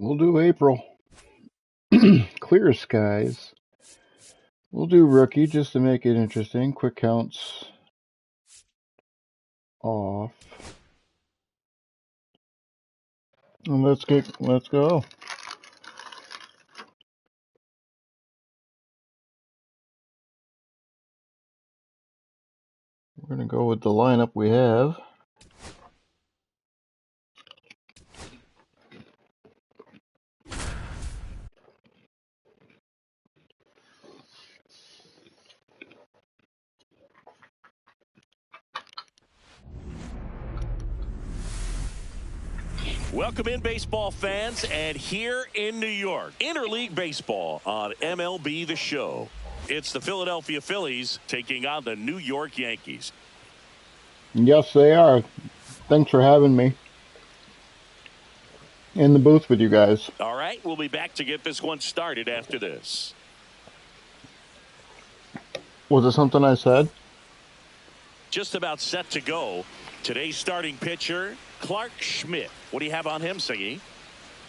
We'll do April. Clear skies. We'll do rookie just to make it interesting. Quick counts off. And let's go. We're gonna go with the lineup we have. Welcome in, baseball fans, and here in New York, interleague baseball on MLB The Show. It's the Philadelphia Phillies taking on the New York Yankees. Yes, they are. Thanks for having me in the booth with you guys. All right, we'll be back to get this one started after this. Was it something I said? Just about set to go. Today's starting pitcher, Clark Schmidt. What do you have on him, Siggy?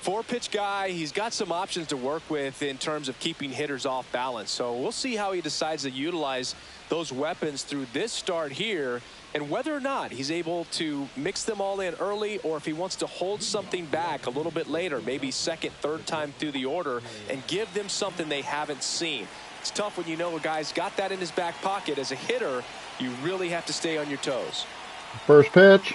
4-pitch guy. He's got some options to work with in terms of keeping hitters off balance. So we'll see how he decides to utilize those weapons through this start here, and whether or not he's able to mix them all in early, or if he wants to hold something back a little bit later, maybe second, third time through the order, and give them something they haven't seen. It's tough when you know a guy's got that in his back pocket. As a hitter, you really have to stay on your toes. First pitch.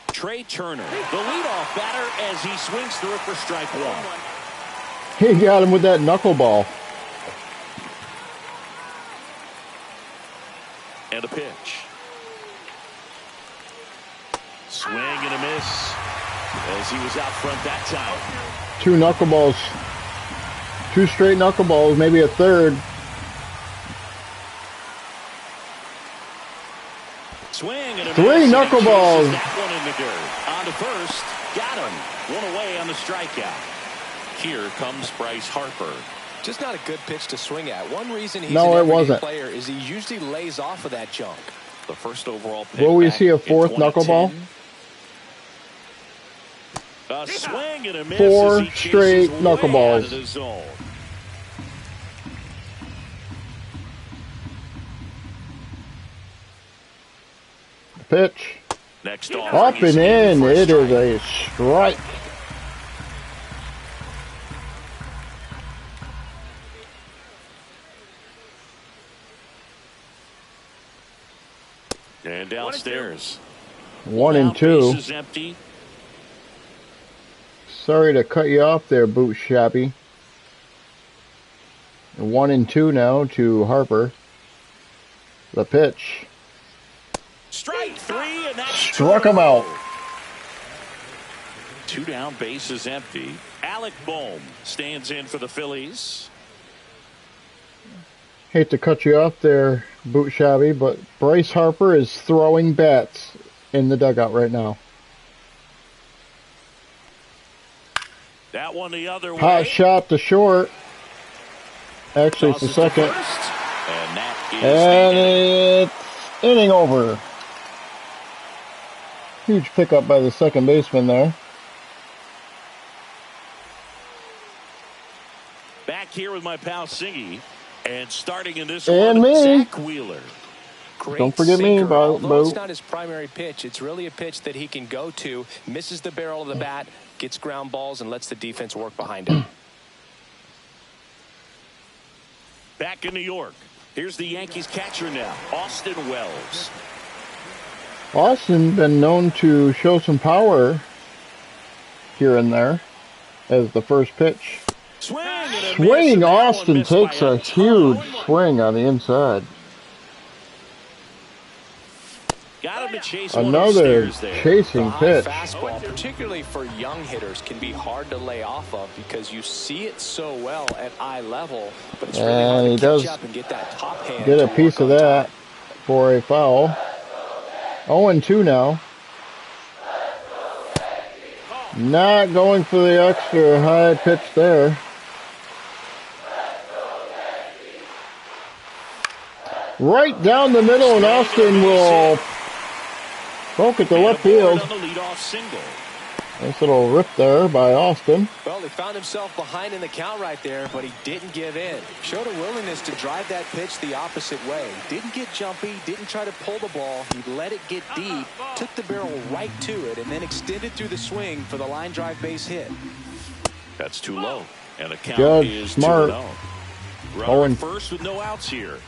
Trey Turner, the leadoff batter, as he swings through it for strike one. He got him with that knuckleball. And a pitch. Swing and a miss as he was out front that time. 2 knuckleballs. 2 straight knuckleballs, maybe a third. Swing and a 3 miss, knuckleballs. that one in the dirt. On to first. Got him. One away on the strikeout. Here comes Bryce Harper. Just not a good pitch to swing at. One reason he's No, an it everyday wasn't. player is he usually lays off of that junk. The first overall pick. Will we back see a in 4th 2010. knuckleball? A swing and a miss 4 as he chases straight way knuckleballs. out of the zone. Pitch. Next Up and in. It is a strike. And downstairs. 1 and 2. Bases empty. Sorry to cut you off there, Boot Shabby. 1 and 2 now to Harper. The pitch. Strike 3, and that's Struck him out. 2 down, bases empty. Alec Bohm stands in for the Phillies. Hate to cut you off there, Boot Shabby, but Bryce Harper is throwing bats in the dugout right now. That one the other way. Hot shot to short. Actually, it's the Tosses to second. first, and that is And the inning. it's inning over. Huge pickup by the second baseman there. Back here with my pal Siggy, and starting in this And one, me. Zach Wheeler. Great Don't forget me, sinker. Bo. Although it's not his primary pitch, it's really a pitch that he can go to, misses the barrel of the bat, gets ground balls, and lets the defense work behind him. Back in New York, here's the Yankees catcher now, Austin Wells. Austin been known to show some power here and there as the first pitch. Swing and a miss, Swing, and that one Austin missed takes by a huge swing on the inside. Got him to chase one Another upstairs there. chasing The high pitch. fastball, particularly for young hitters, can be hard to lay off of because you see it so well at eye level, but it's really And hard he to does catch up and get that top hand. Get a to piece work of on that top. for a foul. 0-2 now. Not going for the extra high pitch there. Right down the middle, and Austin will poke it to left field. On the leadoff single. Nice little rip there by Austin. Well, he found himself behind in the count right there, but he didn't give in. Showed a willingness to drive that pitch the opposite way. Didn't get jumpy, didn't try to pull the ball. He let it get deep, took the barrel right to it, and then extended through the swing for the line drive base hit. That's too low. And the count Judge is smart. 2-0. Runner first with no outs here.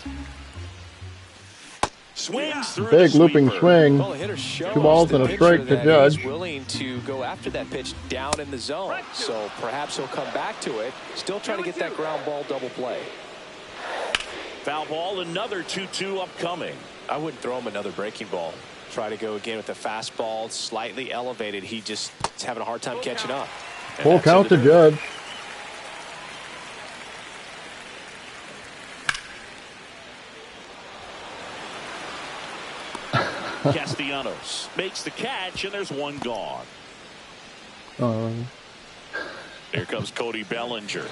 Swings through big the looping sweeper. swing. Well, the hitter shows 2 balls the and a pitcher strike to that Judge. he's willing to go after that pitch down in the zone. So perhaps he'll come back to it. Still trying to get that ground ball double play. Foul ball, another 2-2 upcoming. I wouldn't throw him another breaking ball. Try to go again with the fastball, slightly elevated. He just is having a hard time catching up. Full count to Judge. Castellanos makes the catch, and there's one gone. Here comes Cody Bellinger.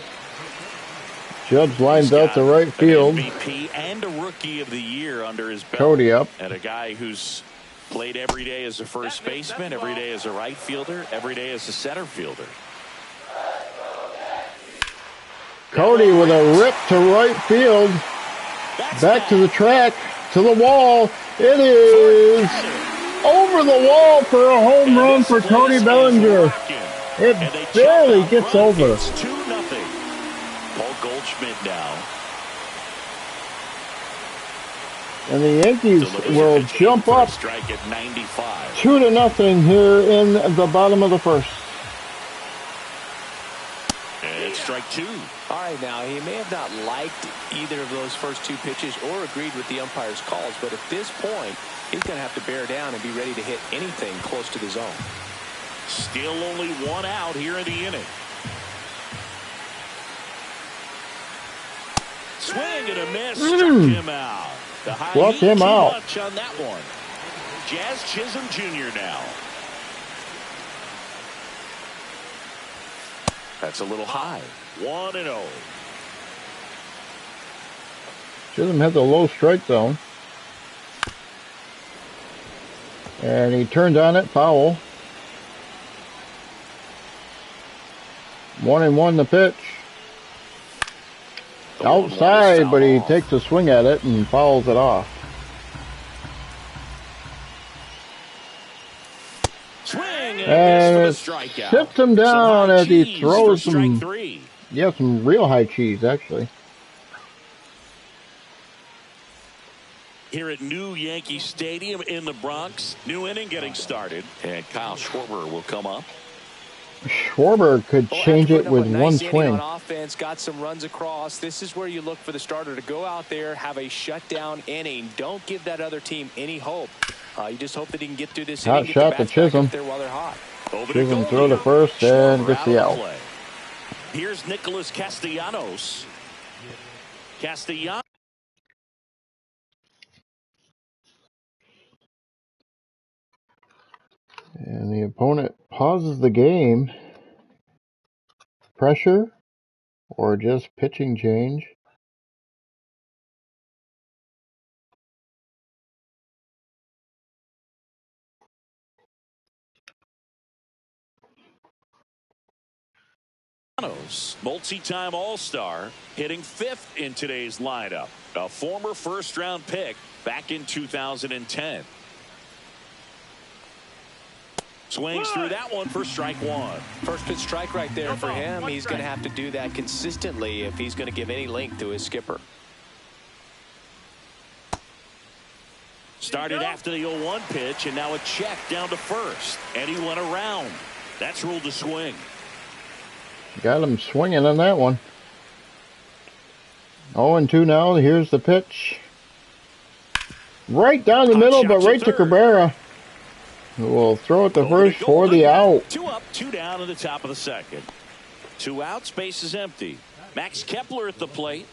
Judge lines out to right field. An MVP and a Rookie of the Year under his belt. Cody up. And a guy who's played every day as a first baseman, every day as a right fielder, every day as a center fielder. Cody with a rip to right field. Back to the track, to the wall. It is over the wall for a home run for Cody Bellinger. It barely gets over. It's 2-0. Paul Goldschmidt now. And the Yankees will jump up Strike at 95. 2-0 here in the bottom of the first. And strike 2. All right, now, he may have not liked either of those first 2 pitches or agreed with the umpire's calls, but at this point, he's going to have to bear down and be ready to hit anything close to the zone. Still only 1 out here in the inning. Swing and a miss. Struck him out. The high Struck him too out. much on that one. Jazz Chisholm Jr. now. That's a little high. 1-0. Chisholm had the low strike zone. And he turned on it, foul. 1-1 the pitch. Outside, but he takes a swing at it and fouls it off. Swing And it sits him down as he throws some, some real high cheese, actually. Here at New Yankee Stadium in the Bronx, new inning getting started, and Kyle Schwarber will come up. Schwarber could change it with one swing. On offense, got some runs across. This is where you look for the starter to go out there, have a shutdown inning. Don't give that other team any hope. You just hope that he can get through this inning. Hot shot to Chisholm. There while they're hot. Chisholm throw to first and gets the out. Here's Nicholas Castellanos. Castellanos. And the opponent pauses the game. Pressure or just pitching change. Multi-time All-Star, hitting 5th in today's lineup. A former first-round pick back in 2010. Swings through that one for strike 1. First pitch strike right there for him. He's going to have to do that consistently if he's going to give any length to his skipper. Started after the 0-1 pitch, and now a check down to first. And he went around. That's ruled a swing. Got him swinging on that one. 0-2 now. Here's the pitch. Right down the middle, but right to Cabrera. We'll throw it to first for the out. 2 up, 2 down in the top of the second. 2 outs, base is empty. Max Kepler at the plate.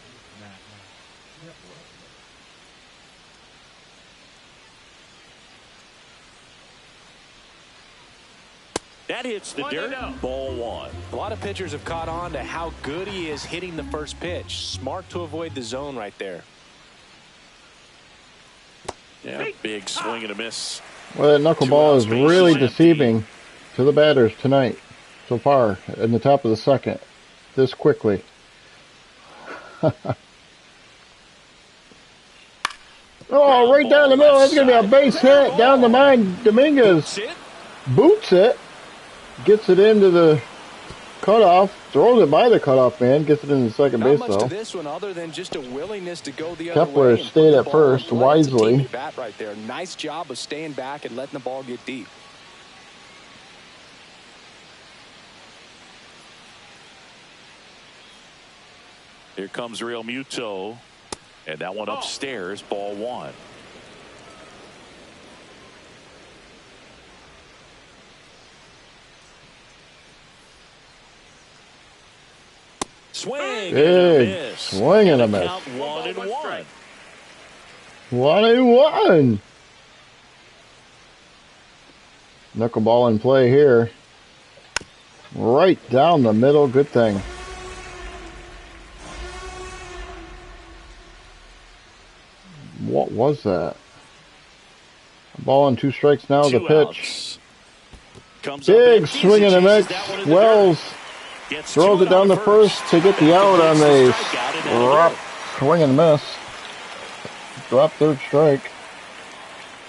That hits the dirt. Ball 1. A lot of pitchers have caught on to how good he is hitting the first pitch. Smart to avoid the zone right there. Yeah, big swing and a miss. Well, that knuckleball is really deceiving to to the batters tonight so far in the top of the second this quickly. Oh, right down the middle. That's going to be a base hit down the line. Dominguez boots it, gets it into the cutoff, throws it by the cutoff man, gets it into the second base though. Not much to this one other than just a willingness to go the other Kepler way. stayed at first wisely. Bat right there. Nice job of staying back and letting the ball get deep. Here comes Real Muto. And that one upstairs, ball one. Swing. Big swing and a miss. 1-1. 1-1. Knuckleball in play here. Right down the middle. Good thing. What was that? A ball and 2 strikes now. The pitch. Big swing and a miss. Wells throws it down the first to get the out on the drop. Swing and a miss. Drop 3rd strike.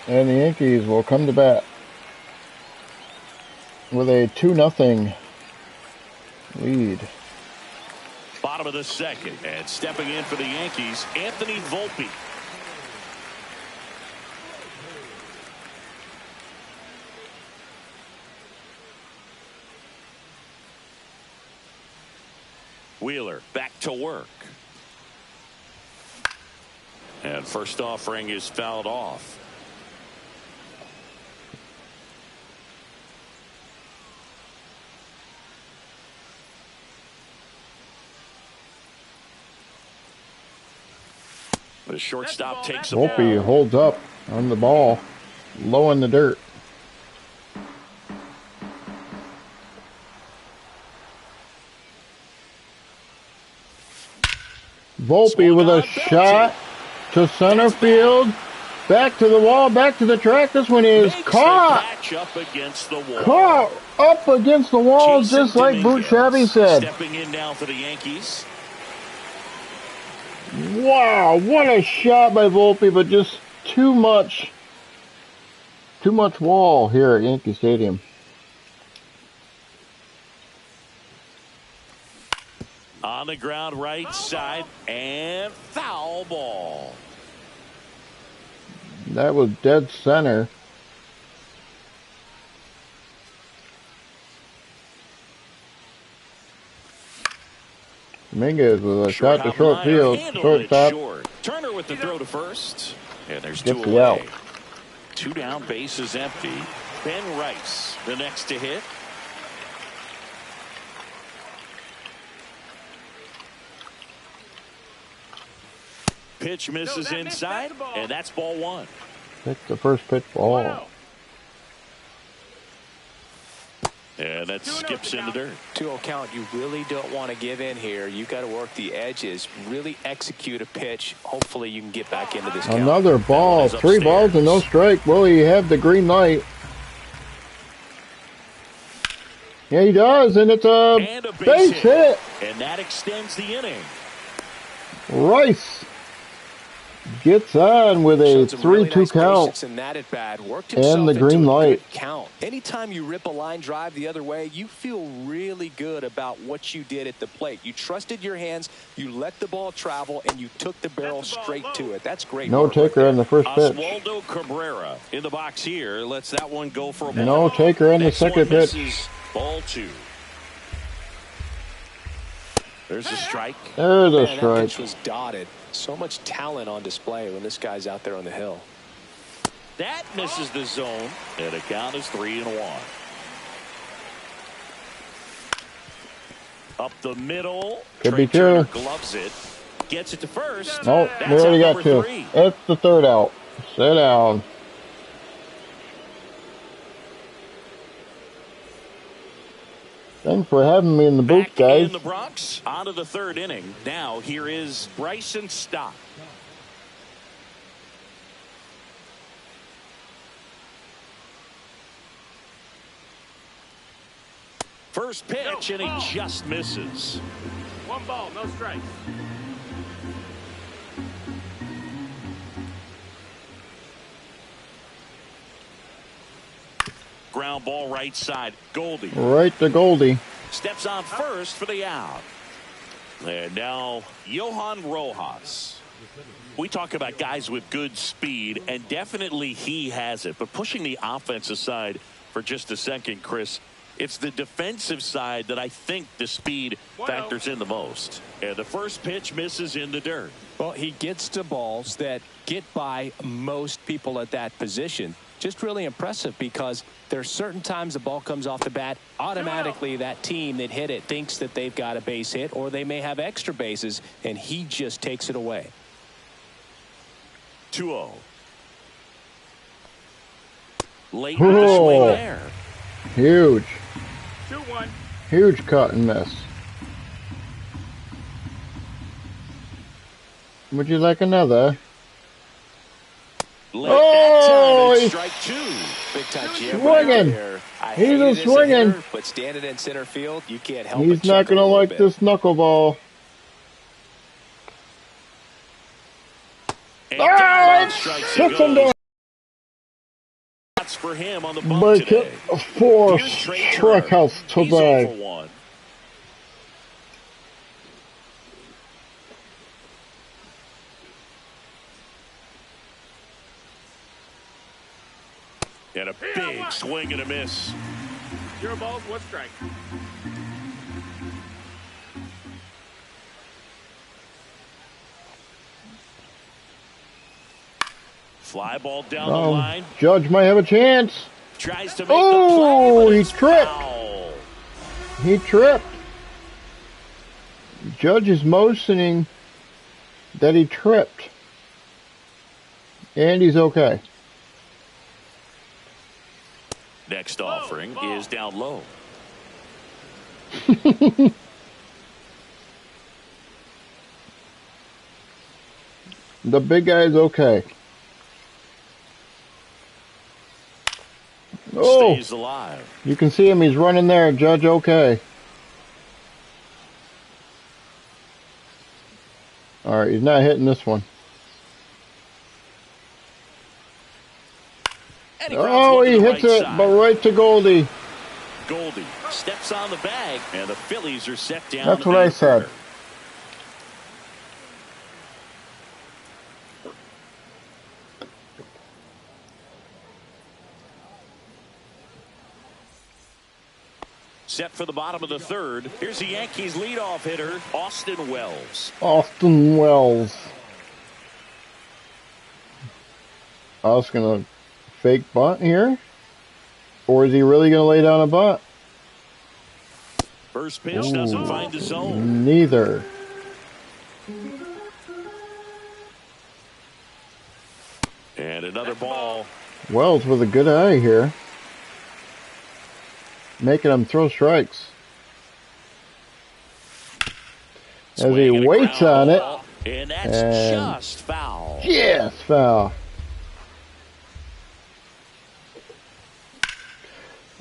And the Yankees will come to bat with a 2-0 lead. Bottom of the second. And stepping in for the Yankees, Anthony Volpe. Wheeler back to work. And first offering is fouled off. The shortstop takes a ball. Volpe holds up on the ball, low in the dirt. Volpe with a shot to center field, back to the wall, back to the track. This one is caught. Caught up against the wall, just like Boot Shabby said. Stepping in now for the Yankees. Wow, what a shot by Volpe, but just too much wall here at Yankee Stadium. On the ground, right side, and foul ball. That was dead center. Dominguez with a shot to short field. Shortstop. Turner with the throw to first. And there's Gets 2 the out. away. 2 down, base is empty. Ben Rice, the next to hit. Pitch misses inside, and that's ball 1. That's the first pitch ball. Wow. And that skips in the dirt. 2-0 count. You really don't want to give in here. You got to work the edges, really execute a pitch. Hopefully you can get back into this count. Another ball. 3 balls and no strike. Will he have the green light? Yeah, he does, and it's a base hit. And that extends the inning. Rice gets on with a 3-2 count and the green light. Anytime you rip a line drive the other way, you feel really good about what you did at the plate. You trusted your hands, you let the ball travel, and you took the barrel straight to it. That's great. No taker on the first pitch. Oswaldo Cabrera in the box here. Lets that one go for a ball. No taker on the second pitch. Ball 2. There's a strike. There's a strike. That pitch was dotted. So much talent on display when this guy's out there on the hill. That misses the zone, and the count is 3-1. Up the middle. Could be Turner 2. gloves it. Gets it to first. No, we already got 2. 3. It's the 3rd out. Sit down. Thanks for having me in the booth, guys. In the Bronx, on to the 3rd inning. Now here is Bryson Stott. First pitch, and he just misses. 1 ball, no strikes. Ground ball right side. Goldie. Right to Goldie. Steps on first for the out. And now Johan Rojas. We talk about guys with good speed, and definitely he has it. But pushing the offense aside for just a second, Chris, it's the defensive side that I think the speed factors in the most. And the first pitch misses in the dirt. Well, he gets to balls that get by most people at that position. Just really impressive because there's certain times the ball comes off the bat, automatically that team that hit it thinks that they've got a base hit, or they may have extra bases, and he just takes it away. 2-0. Late in the swing there. Huge. 2-1. Huge cut and miss. Would you like another? Oh, strike 2. Big time swinging. He's a swinging. But standing in center field, you can't help He's not going to like this knuckleball. Hits him down. That's for him on the bump today. 4 strikeouts today. And a big swing and a miss. 0 balls, 1 strike. Fly ball down the line. Judge might have a chance. Tries to make the play, he tripped. Foul. He tripped. Judge is motioning that he tripped. And he's okay. Next offering is down low. The big guy is okay. Oh, stays alive. You can see him. He's running there. Judge okay. All right, he's not hitting this one. Oh, he hits it, but right to Goldie. Goldie steps on the bag, and the Phillies are set down. That's what I said. Set for the bottom of the third. Here's the Yankees leadoff hitter, Austin Wells. Austin Wells. I was going to fake bunt here. Or is he really going to lay down a bunt? First pitch doesn't find the zone. Neither. And another ball. Wells with a good eye here. Making him throw strikes. As he waits on it. And that's just foul. Yes, foul.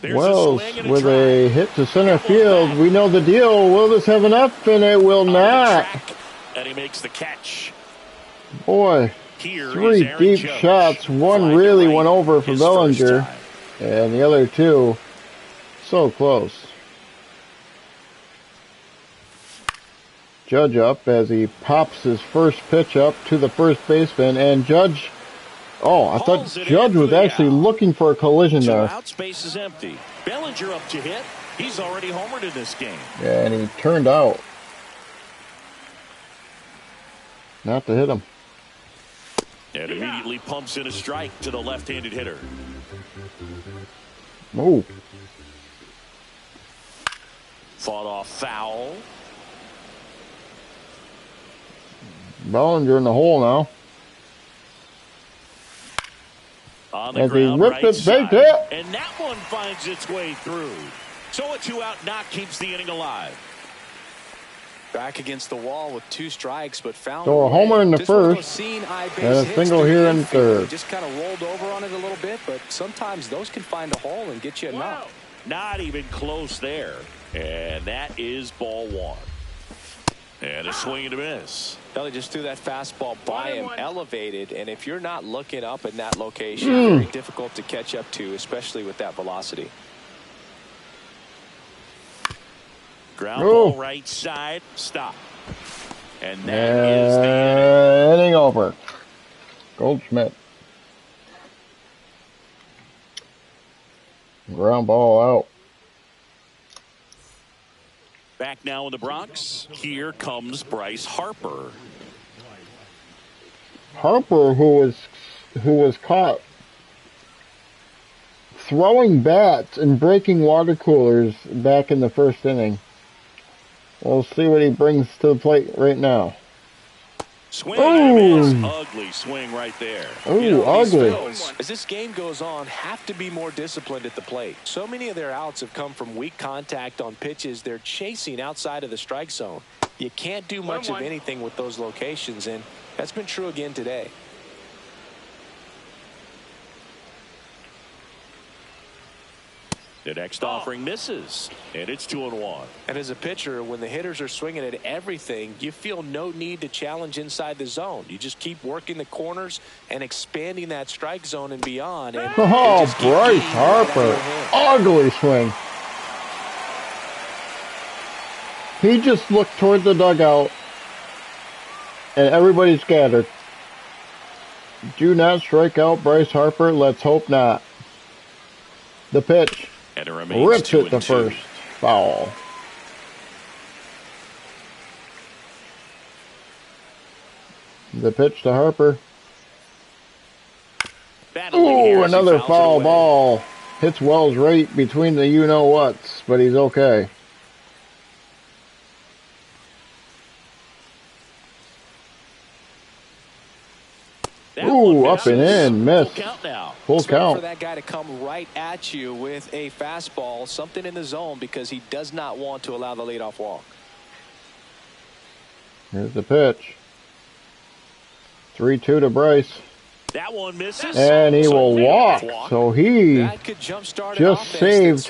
Wells with a hit to center field. We know the deal. Will this have enough? And it will not. And he makes the catch. Boy, 3 deep shots. One really went over for Bellinger. And the other 2, so close. Judge up as he pops his first pitch up to the first baseman. And Judge... Oh, I thought Judge was actually looking for a collision there. Out, space is empty. Bellinger up to hit. He's already homered in this game. Yeah, and he turned out. Not to hit him. And immediately pumps in a strike to the left-handed hitter. Oh. Fought off foul. Bellinger in the hole now. On the as ground, he ripped right it, baked it. And that one finds its way through. So a 2-out knock keeps the inning alive. Back against the wall with 2 strikes, but found so a homer in the first and a single here in third. Just kind of rolled over on it a little bit, but sometimes those can find a hole and get you a knock. Not even close there. And that is ball one. And a swing and a miss. Ellie just threw that fastball by him, elevated, and if you're not looking up in that location, very difficult to catch up to, especially with that velocity. Ground ball right side, stop. And that is the inning over. Goldschmidt. Ground ball out. Back now in the Bronx. Here comes Bryce Harper. Harper, who was caught throwing bats and breaking water coolers back in the first inning. We'll see what he brings to the plate right now. Swing and miss. Ugly swing right there. Ooh, ugly. As this game goes on, have to be more disciplined at the plate. So many of their outs have come from weak contact on pitches they're chasing outside of the strike zone. You can't do much of anything with those locations, and that's been true again today. The next offering misses, and it's 2-1. And as a pitcher, when the hitters are swinging at everything, you feel no need to challenge inside the zone. You just keep working the corners and expanding that strike zone and beyond. And oh, Bryce Harper. Ugly swing. He just looked toward the dugout, and everybody scattered. Do not strike out Bryce Harper. Let's hope not. The pitch. And it remains rips it to first. Foul. The pitch to Harper. Ooh, another foul ball. Hits Wells right between the you-know-whats, but he's okay. Ooh, up and in, miss. Full count now. Full count. For that guy to come right at you with a fastball, something in the zone, because he does not want to allow the leadoff walk. Here's the pitch. 3-2 to Bryce. That one misses. And he will walk. So he just saved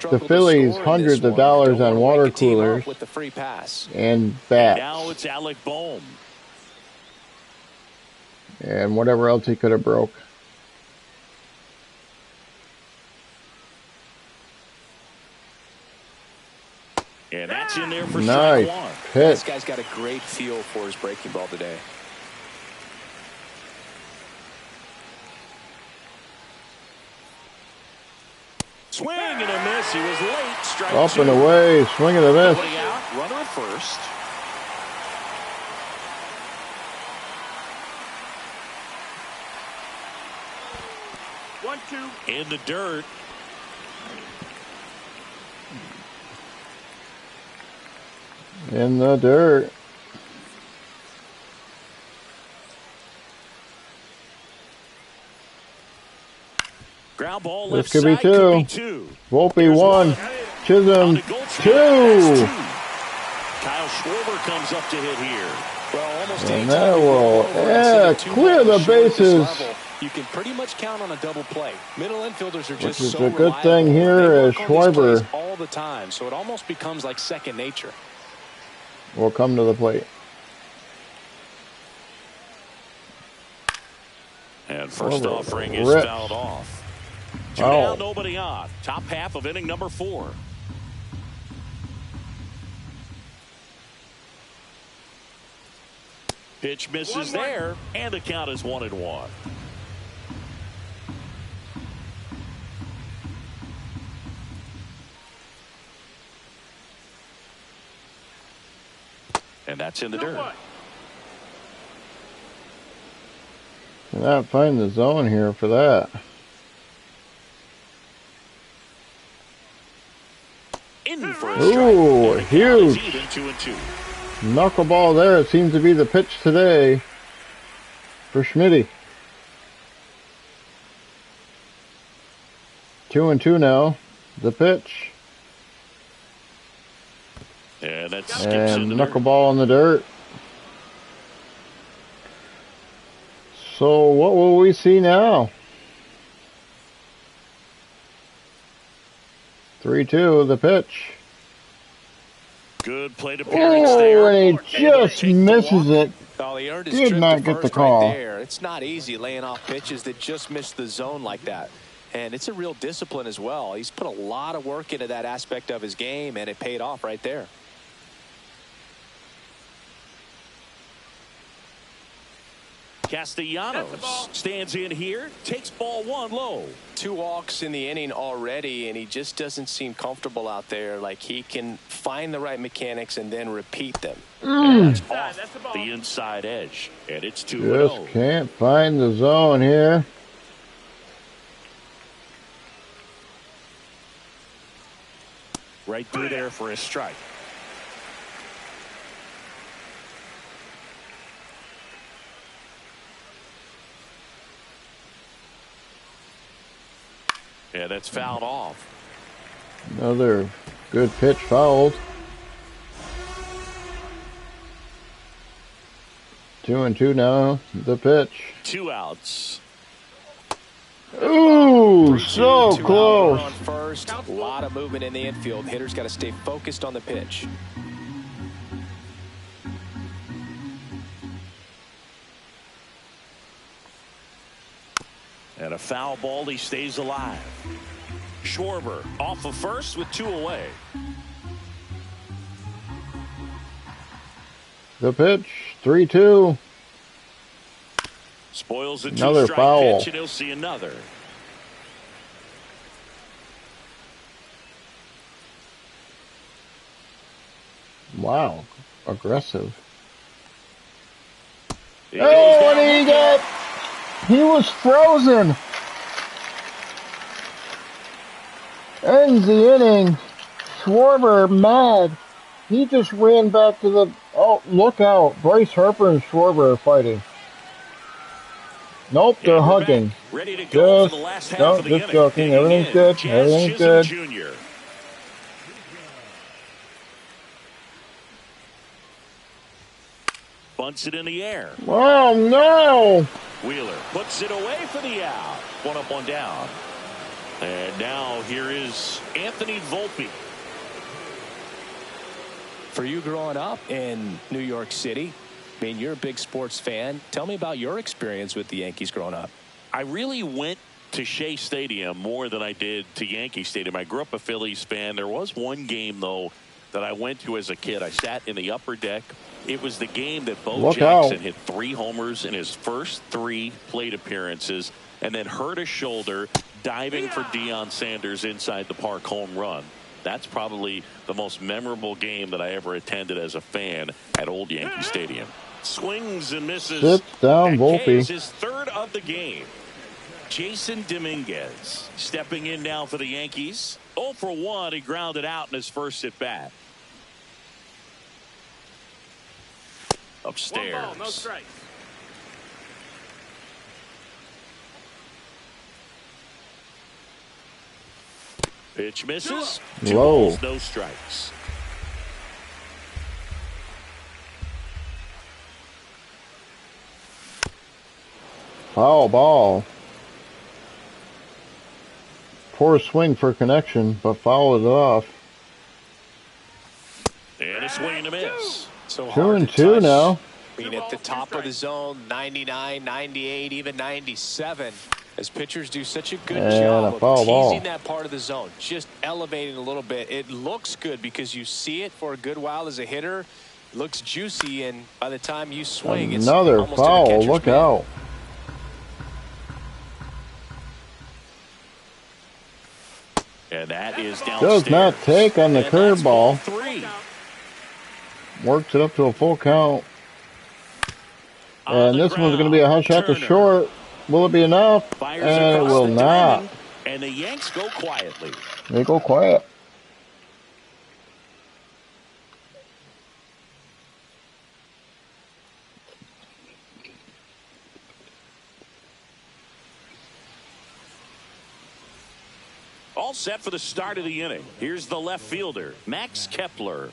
the Phillies hundreds of dollars on water coolers with the free pass. and bats. Now it's Alec Bohm. And whatever else he could have broke. And that's in there for nice strike one. pitch. This guy's got a great feel for his breaking ball today. Swing and a miss. He was late. Strike Up two. and away. Swing and a miss. Nobody out. Runner at first. In the dirt. In the dirt. Ground ball This left could side. be two. Volpe one. Chisholm two. Kyle Schwarber comes up to hit here. Well, almost And that will clear the bases. You can pretty much count on a double play. Middle infielders are just Which is so a good reliable. thing here They is work on these plays Schwarber all the time, so it almost becomes like second nature. will come to the plate. And first Schwarber offering is rips. fouled off. Two Wow. down, nobody on. Top half of inning number 4. Pitch misses there, and the count is 1-1. And that's in the dirt. Cannot find the zone here for that. In for a Ooh, strike. huge. Even 2-2. Knuckleball there. It seems to be the pitch today for Schmitty. 2-2 now. The pitch. And that skips And in the dirt. knuckleball in the dirt. So what will we see now? 3-2, the pitch. Good plate appearance there. Oh, and he just misses it. Oh, he earned his Did trip not to get the first call. right there. It's not easy laying off pitches that just miss the zone like that. And it's a real discipline as well. He's put a lot of work into that aspect of his game, and it paid off right there. Castellanos stands in here, takes ball 1 low. 2 walks in the inning already, and he just doesn't seem comfortable out there. Like he can find the right mechanics and then repeat them. And that's off the inside edge, and it's 2-0. Just can't find the zone here. Right through there for a strike. Yeah, that's fouled off. Another good pitch fouled. 2-2 now. The pitch. 2 outs. Ooh, so close. On first, a lot of movement in the infield. Hitter's got to stay focused on the pitch. And a foul ball, he stays alive. Schwarber off of first with 2 away. The pitch, 3-2. Spoils a Another 2-strike foul. pitch, and he'll see another. Wow, aggressive. He Oh, goes and down. he was frozen. Ends the inning. Schwarber mad. He just ran back to the. Oh, look out! Bryce Harper and Schwarber are fighting. Nope, they're And we're hugging. back, ready to go for the last half of the just inning. joking. Digging Everything's in, good. Jazz Everything's Chisholm good. Jr. Bunts it in the air. Oh no! Wheeler puts it away for the out. 1 up, 1 down. And now here is Anthony Volpe. For you growing up in New York City, I mean, you're a big sports fan. Tell me about your experience with the Yankees growing up. I really went to Shea Stadium more than I did to Yankee Stadium. I grew up a Phillies fan. There was one game, though, that I went to as a kid. I sat in the upper deck. It was the game that Bo Jackson hit 3 homers in his first 3 plate appearances and then hurt his shoulder diving for Deion Sanders inside the park home run. That's probably the most memorable game that I ever attended as a fan at Old Yankee Stadium. Swings and misses. Sits down, Volpe. Is his 3rd of the game. Jason Dominguez stepping in now for the Yankees. 0 for 1. He grounded out in his first at bat. Upstairs. 1 ball, no strikes. Pitch misses. 2 Low. balls, no strikes. Foul ball. Poor swing for connection, but fouled it off. And a swing and a miss. So 2-2 now. I mean, at the top of the zone, 99, 98, even 97. As pitchers do such a good And job a foul of ball. teasing that part of the zone, just elevating a little bit. It looks good because you see it for a good while as a hitter. It looks juicy, and by the time you swing, it's Another almost in the foul. catcher's Look mitt. out. And that is downstairs. Does not take on the And that's ball curveball. 3. Works it up to a full count. On And the this one's going to be a hot shot to Turner short. Will it be enough? fires And it across will the not. diamond, and the Yanks go quietly. They go quiet. All set for the start of the inning. Here's the left fielder, Max Kepler.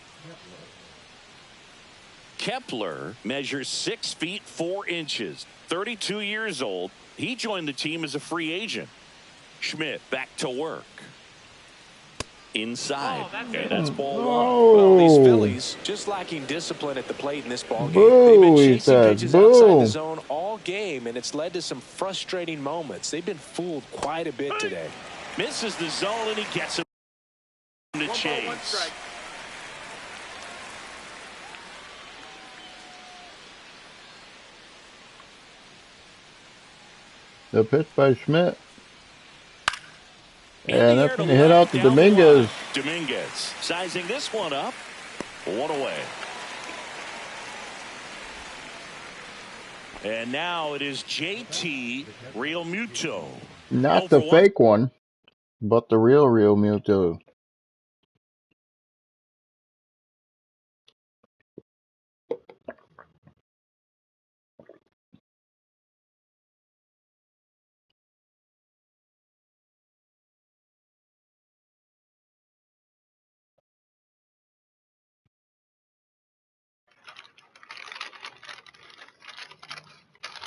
Kepler measures 6 feet 4 inches, 32 years old. He joined the team as a free agent. Schmidt back to work. inside. And that's ball one. Well, these Oh, Phillies just lacking discipline at the plate in this ball game. They've boo, been he chasing said, pitches outside the boo. zone all game, and it's led to some frustrating moments. They've been fooled quite a bit today. Misses the zone, and he gets him to chase. 1 strike. The pitch by Schmidt. In And the that's air going to to hit left, out to down the Dominguez. line. Dominguez sizing this one up. 1 away. And now it is JT Realmuto. Not the 0-for-1. fake one, but the real Mewtwo.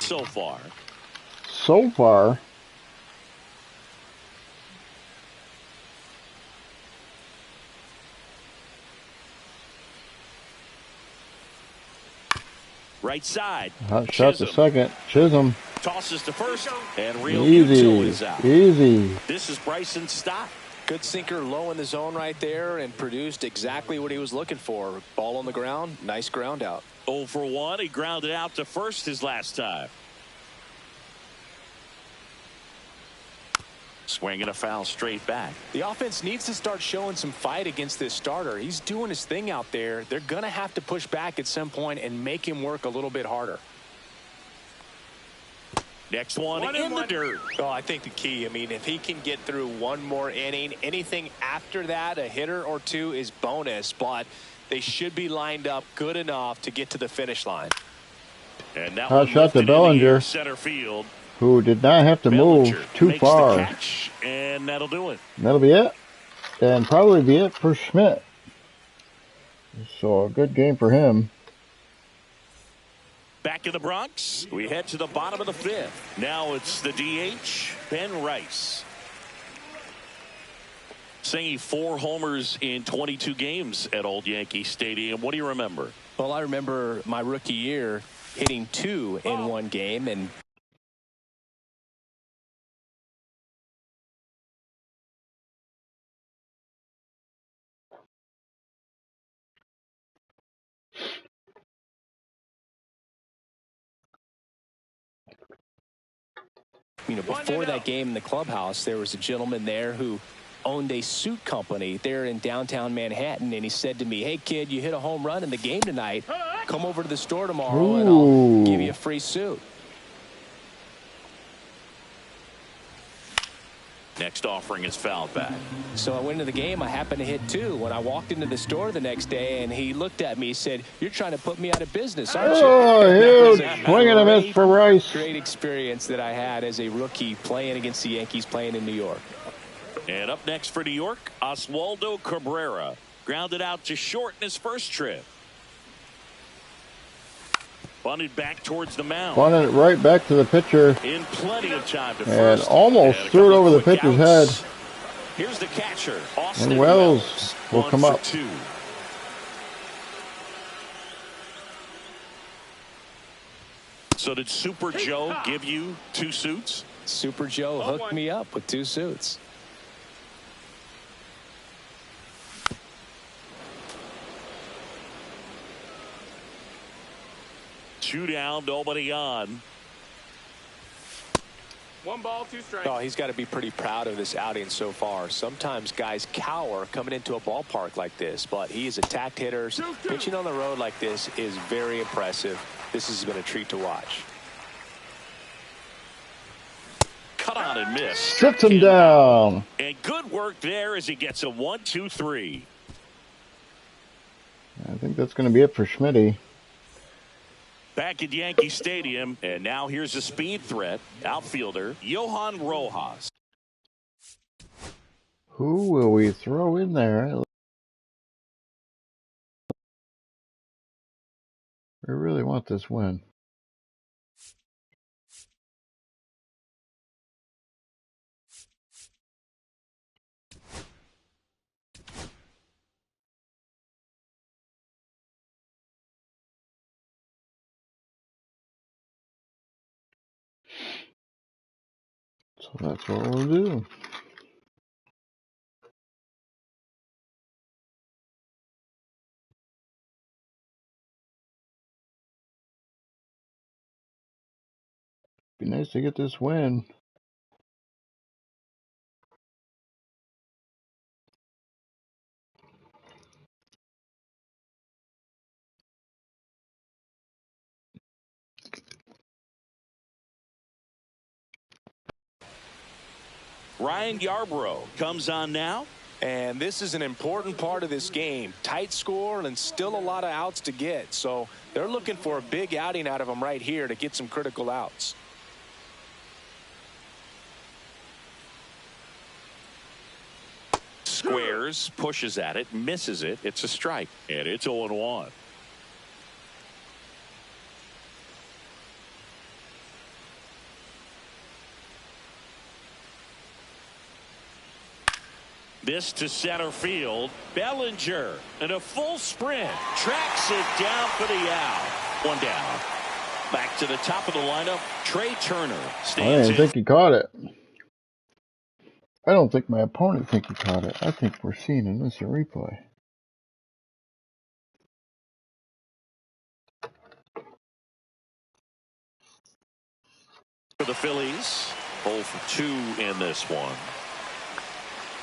So far. So far, Right side. hot shot to Chisholm second. Chisholm. tosses to first, and Realmuto is Easy. out. Easy. This is Bryson Stott. Good sinker low in the zone right there and produced exactly what he was looking for. Ball on the ground, nice ground out. 0-for-1. He grounded out to first his last time. Swinging a foul straight back. The offense needs to start showing some fight against this starter. He's doing his thing out there. They're going to have to push back at some point and make him work a little bit harder. Next one One in and the one. dirt. Well, I think the key, if he can get through one more inning, anything after that, a hitter or two is bonus, but they should be lined up good enough to get to the finish line. And that Hot one shot to lifted in the Bellinger. air, center field. Who did not have to Bellinger move too makes far. the catch, and that'll do it. That'll be it. And probably be it for Schmidt. So a good game for him. Back in the Bronx, we head to the bottom of the fifth. Now it's the DH, Ben Rice. Singing 4 homers in 22 games at Old Yankee Stadium. What do you remember? Well, I remember my rookie year hitting 2 in one game, and before that game in the clubhouse, there was a gentleman there who owned a suit company there in downtown Manhattan, and he said to me, "Hey kid, you hit a home run in the game tonight. Come over to the store tomorrow and I'll give you a free suit." Next offering is fouled back. So I went into the game. I happened to hit 2. When I walked into the store the next day, and he looked at me, he said, "You're trying to put me out of business, aren't you?" Oh, huge That was a swing and a miss for Rice. Great experience that I had as a rookie playing against the Yankees, playing in New York. And up next for New York, Oswaldo Cabrera. Grounded out to short in his first trip. Bunted back towards the mound. Bunted it right back to the pitcher. In plenty of time to And first. almost And a threw it couple over the quick pitcher's outs. head. Here's the catcher, Austin And Wells will 1 come for up. 2. So did Super Joe give you 2 suits? Super Joe hooked me up with 2 suits. Two down, nobody on. 1 ball, 2 strikes. Oh, he's got to be pretty proud of this outing so far. Sometimes guys cower coming into a ballpark like this, but he has attacked hitters. Pitching on the road like this is very impressive. This has been a treat to watch. Cut on and miss. Strips him down. And good work there as he gets a 1-2-3. I think that's going to be it for Schmitty. Back at Yankee Stadium, and now here's a speed threat. Outfielder, Johan Rojas. Who will we throw in there? We really want this win. So that's what we'll do. Be nice to get this win. Ryan Yarbrough comes on now. And this is an important part of this game. Tight score and still a lot of outs to get. So they're looking for a big outing out of him right here to get some critical outs. Squares, pushes at it, misses it. It's a strike, and it's 0-1. This to center field. Bellinger and a full sprint. Tracks it down for the out. One down. Back to the top of the lineup. Trey Turner stands I didn't think he caught it. I don't think my opponent think he caught it. I think we're seeing an instant replay. for the Phillies. 0 for 2 in this one.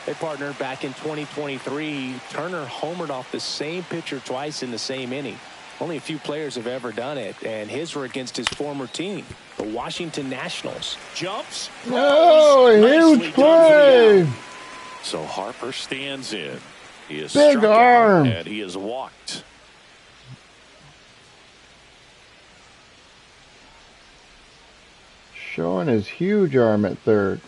Hey, partner, back in 2023, Turner homered off the same pitcher twice in the same inning. Only a few players have ever done it, and his were against his former team, the Washington Nationals. Jumps. Oh, huge play. So Harper stands in. He is big struck arm, out, and he is walked. Showing his huge arm at third.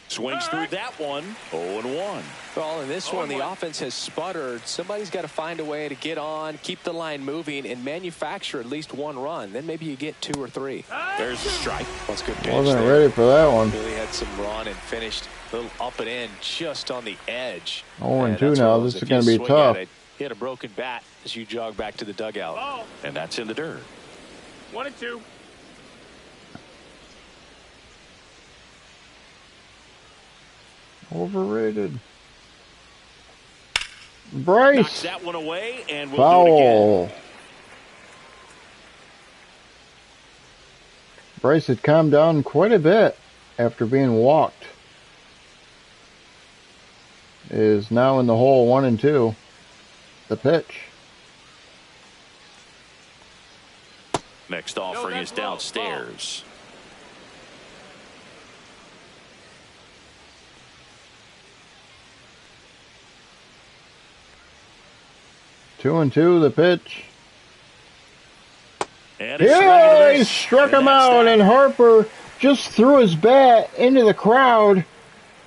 Swings through that one. 0-1. Well, in this one, the offense has sputtered. Somebody's got to find a way to get on, keep the line moving, and manufacture at least one run. Then maybe you get 2 or 3. There's the strike. That's good pitch. Wasn't ready for that one. Really had some run and finished a little up and in, just on the edge. 0-2 now. This is going to be tough. He had a broken bat as you jog back to the dugout. Ball. And that's in the dirt. 1-2. Overrated. Bryce. Knocks that one away, and we'll do it Foul. again. Bryce had calmed down quite a bit after being walked. Is now in the hole 1-2. The pitch. Next offering is downstairs. Two and two, the pitch. And Yeah, he struck him out, and Harper just threw his bat into the crowd,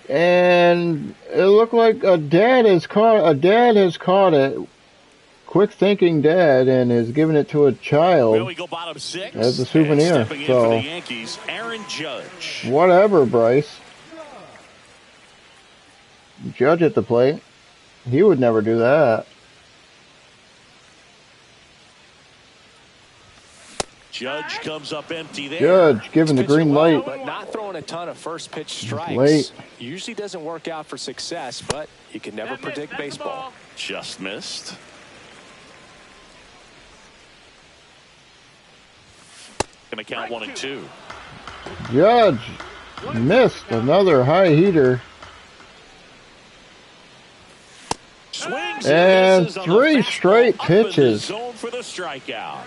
and it looked like a dad has caught it. Quick thinking dad, and is giving it to a child well, we go bottom 6 as a souvenir. In So for the Yankees, Aaron Judge. Whatever, Bryce. Judge at the plate. He would never do that. Judge comes up empty there. Judge giving the green light. But not throwing a ton of first pitch strikes. Late. Usually doesn't work out for success, but you can never predict baseball. Just missed. Gonna count 1-2. Judge missed another high heater. Swings And misses on the 3 fastball straight up in the pitches. zone for the strikeout.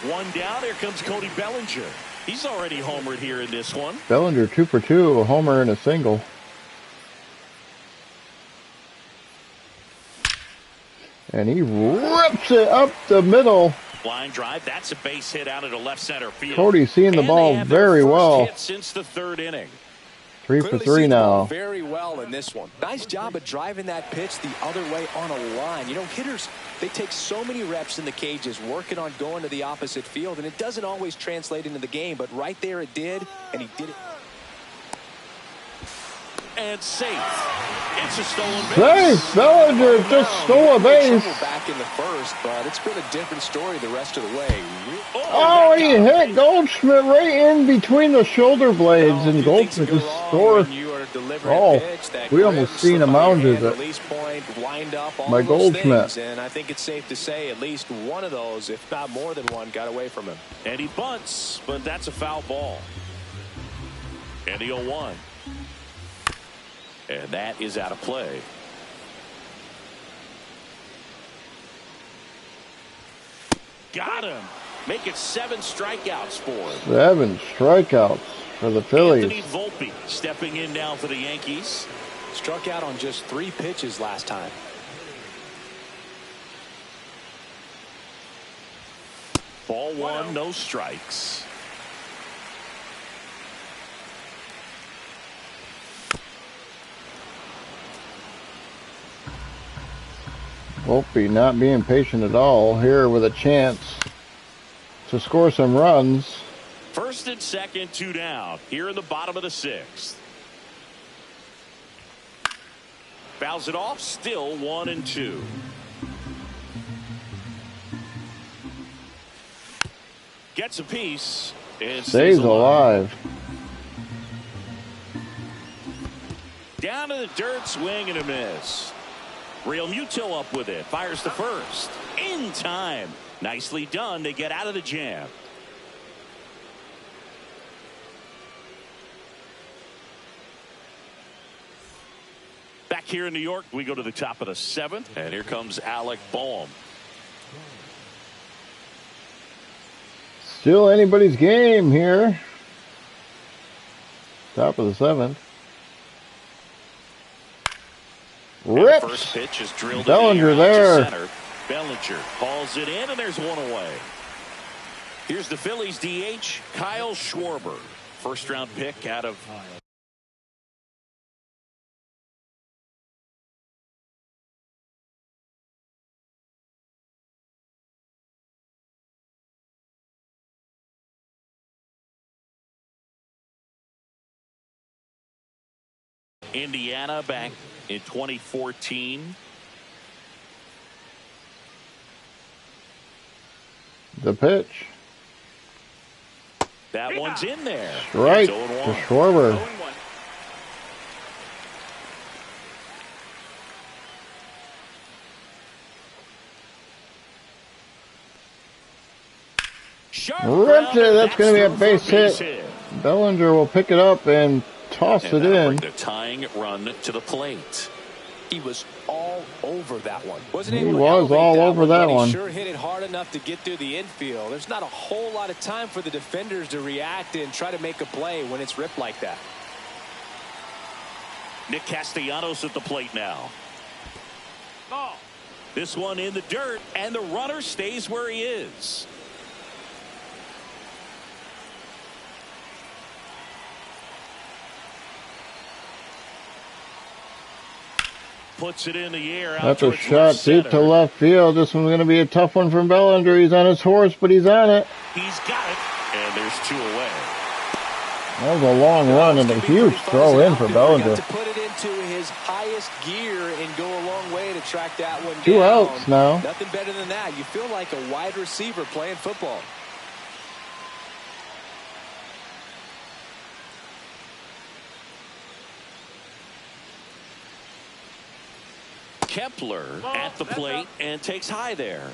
One down. Here comes Cody Bellinger. He's already homered here in this one. Bellinger 2 for 2, a homer and a single. And he rips it up the middle. Line drive. That's a base hit out into left center field. Cody's seeing the And ball they have their very first well. hit since the 3rd inning. 3 for Clearly 3 seen the ball now. very well in this one. Nice job of driving that pitch the other way on a line. You know, hitters, they take so many reps in the cages working on going to the opposite field, and it doesn't always translate into the game, but right there it did, and he did it. and safe. It's a stolen base. Safe. Bellinger just stole a base. Back in the first, but it's been a different story the rest of the way. Oh, he hit Goldschmidt right in between the shoulder blades, and Goldschmidt just scored. Oh, we almost seen him mounded it by Goldschmidt. And I think it's safe to say at least one of those, if not more than one, got away from him. And he bunts, but that's a foul ball. And the 0-1. And that is out of play. Got him. Make it 7 strikeouts for him. 7 strikeouts for the Phillies. Anthony Volpe stepping in now for the Yankees. Struck out on just 3 pitches last time. Ball 1, no strikes. Volpe not being patient at all here with a chance to score some runs. First and second, 2 down. Here in the bottom of the 6th. Fouls it off. Still 1-2. Gets a piece and stays alive. Down to the dirt, swing and a miss. Real Muto up with it. Fires to first. In time. Nicely done to get out of the jam. Back here in New York, we go to the top of the 7th. And here comes Alec Boehm. Still anybody's game here. Top of the 7th. Rips. First pitch is drilled Bellinger in there. Center. Bellinger calls it in, and there's 1 away. Here's the Phillies DH, Kyle Schwarber. First round pick out of Indiana back in 2014. The pitch. That one's in there. Strike to Schwarber. 0-1. Ripped it. That's going to be a base hit. Bellinger will pick it up and toss it in. The tying run to the plate. He was all over that one. He was all over that one. He sure hit it hard enough to get through the infield. There's not a whole lot of time for the defenders to react and try to make a play when it's ripped like that. Nick Castellanos at the plate now. Ball. This one in the dirt, and the runner stays where he is. Puts it in the air. That's a shot deep to left field. This one's going to be a tough one from Bellinger. He's on his horse, but he's on it. He's got it, and there's 2 away. That was a long run and a huge throw in for Bellinger. To put it into his highest gear and go a long way to track that one down. 2 outs now. Nothing better than that. You feel like a wide receiver playing football. Kepler at the plate and takes high there.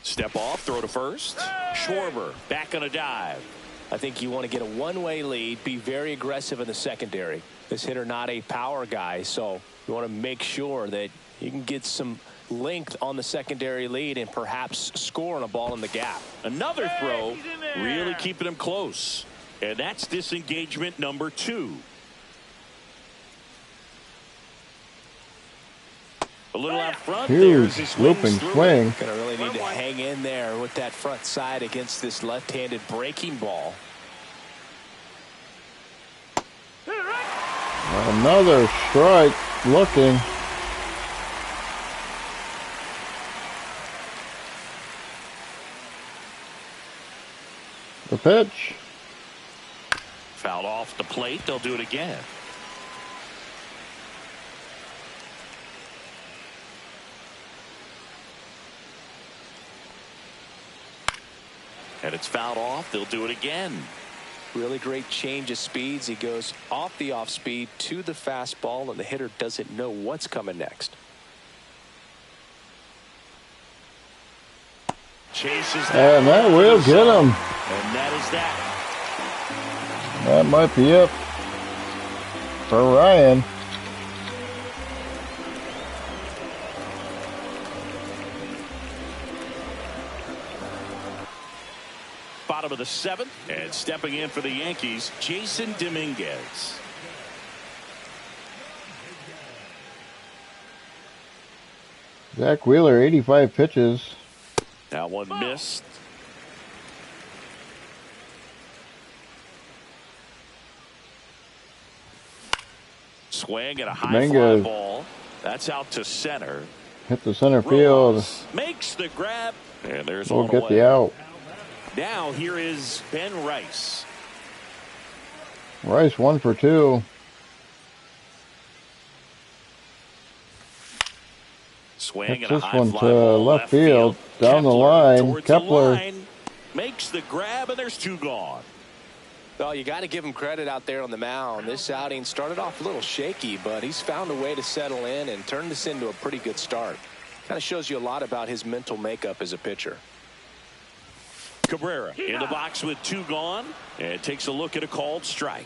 Step off, throw to first. Schwarber back on a dive. I think you want to get a one-way lead, be very aggressive in the secondary. This hitter not a power guy, so you want to make sure that you can get some length on the secondary lead and perhaps score on a ball in the gap. Another throw, really keeping him close. And that's disengagement number 2. A little out front. Huge looping swing. Gonna really need to hang in there with that front side against this left-handed breaking ball. Another strike looking. The pitch. Fouled off the plate. They'll do it again. And it's fouled off. They'll do it again. Really great change of speeds. He goes off the off speed to the fastball, and the hitter doesn't know what's coming next. Chases that. And that will get him. And that is that. That might be it for Ryan. Bottom of the 7th, and stepping in for the Yankees, Jason Dominguez. Zach Wheeler, 85 pitches. That one missed. Swing at a high fly Dominguez. ball. That's out to center. Hit the center field. Rojas makes the grab, and there's We'll one get away. the out. Now here is Ben Rice. Rice 1 for 2. Swing Hits at a this high one fly to ball left field. Down the Kepler line. towards the Kepler. line, makes the grab, and there's 2 gone. Well, you got to give him credit out there on the mound. This outing started off a little shaky, but he's found a way to settle in and turn this into a pretty good start. Kind of shows you a lot about his mental makeup as a pitcher. Cabrera in the box with 2 gone, and takes a look at a called strike.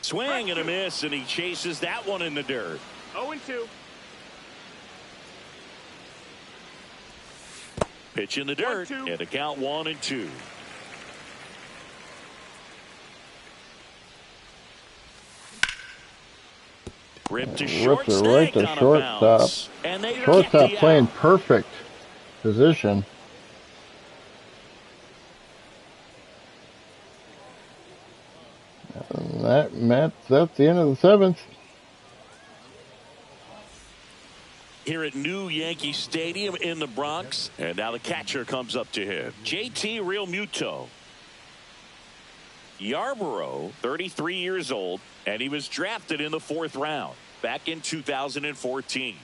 Swing and a miss, and he chases that one in the dirt. 0-2. Pitch in the dirt, 1-2. and a count 1-2. Ripped to short, Ripped it right to snagged on a shortstop. bounce, and they Shortstop get the playing out. perfect position. And that's the end of the 7th. Here at New Yankee Stadium in the Bronx, and now the catcher comes up to him. JT Realmuto. Yarborough, 33 years old, and he was drafted in the 4th round back in 2014.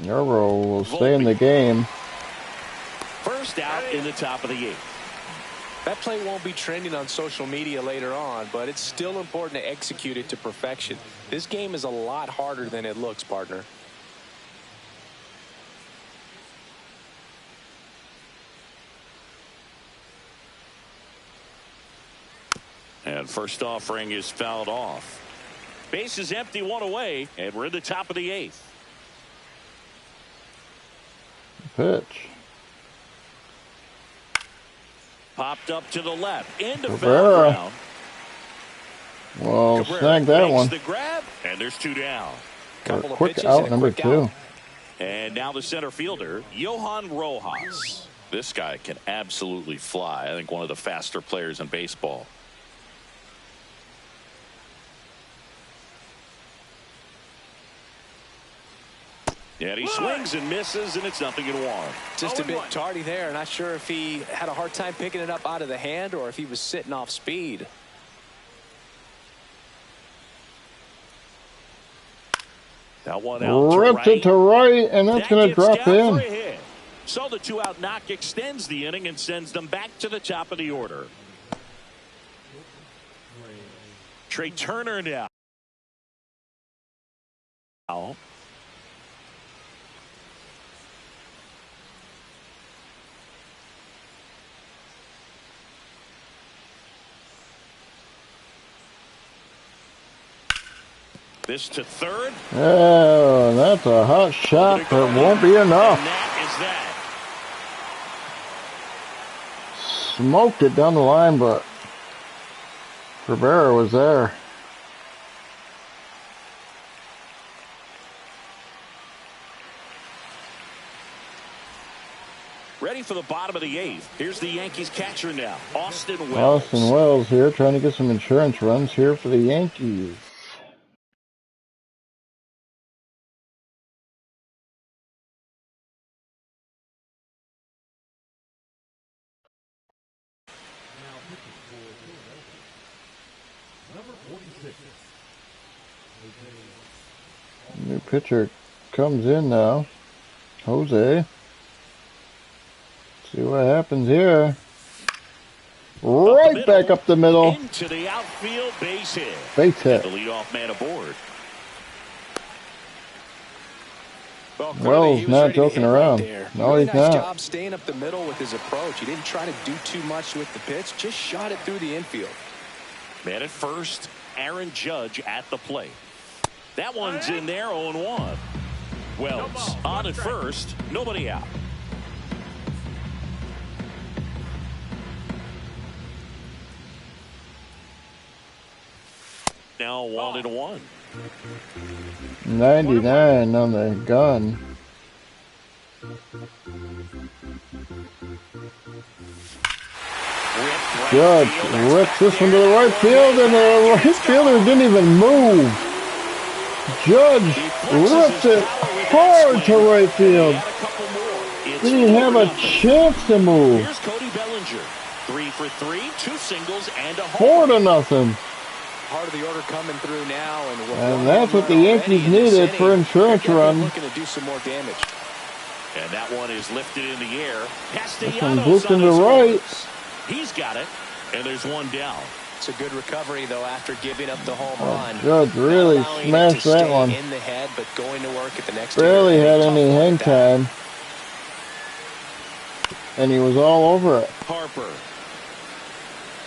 Yarborough will stay in the game. First out in the top of the 8th. That play won't be trending on social media later on, but it's still important to execute it to perfection. This game is a lot harder than it looks, partner. And first offering is fouled off. Base is empty, 1 away, and we're in the top of the 8th. Pitch. Popped up to the left, into foul Cabrera. ground. Well, Cabrera snag that makes one. the grab, and there's 2 down. Couple of Quick pitches out, and a number quick 2. out. And now the center fielder, Johan Rojas. This guy can absolutely fly. I think one of the faster players in baseball. And he swings and misses, and it's 0-1. Just a bit 0-1. tardy there. Not sure if he had a hard time picking it up out of the hand or if he was sitting off speed. That one out Ripped to right. it to right, and that's going to That gets drop down for a in. hit. So the 2-out knock extends the inning and sends them back to the top of the order. Trey Turner now. This to third. Oh, that's a hot shot, but it won't be enough. And that is that. Smoked it down the line, but Cabrera was there. Ready for the bottom of the 8th. Here's the Yankees catcher now, Austin Wells. Austin Wells here, trying to get some insurance runs here for the Yankees. New pitcher comes in now. Jose. See what happens here. Right back up the middle. Into the outfield, base hit. Base hit. The leadoff man aboard. Well, He's not joking around. No, he's not. Job staying up the middle with his approach. He didn't try to do too much with the pitch. Just shot it through the infield. Man at first, Aaron Judge at the plate. That one's in there, 0-1. Wells on at first, nobody out. Now 1-1. 99 on the gun. Judge rips this one to the right field, and the right fielder didn't even move. Judge rips it hard to right field. Didn't even have a chance to move. Here's Cody Bellinger. 3 for 3, 2 singles and a home. 4-0. Part of the order coming through now, and that's what the Yankees needed for insurance run. Looking to do some more damage. And that one is lifted in the air. This one's looped in the right. He's got it, and there's one down. It's a good recovery though after giving up the home run. Judge really smashed that one. In the head, but going to work at the next. Barely had any hang time, and he was all over it. Harper,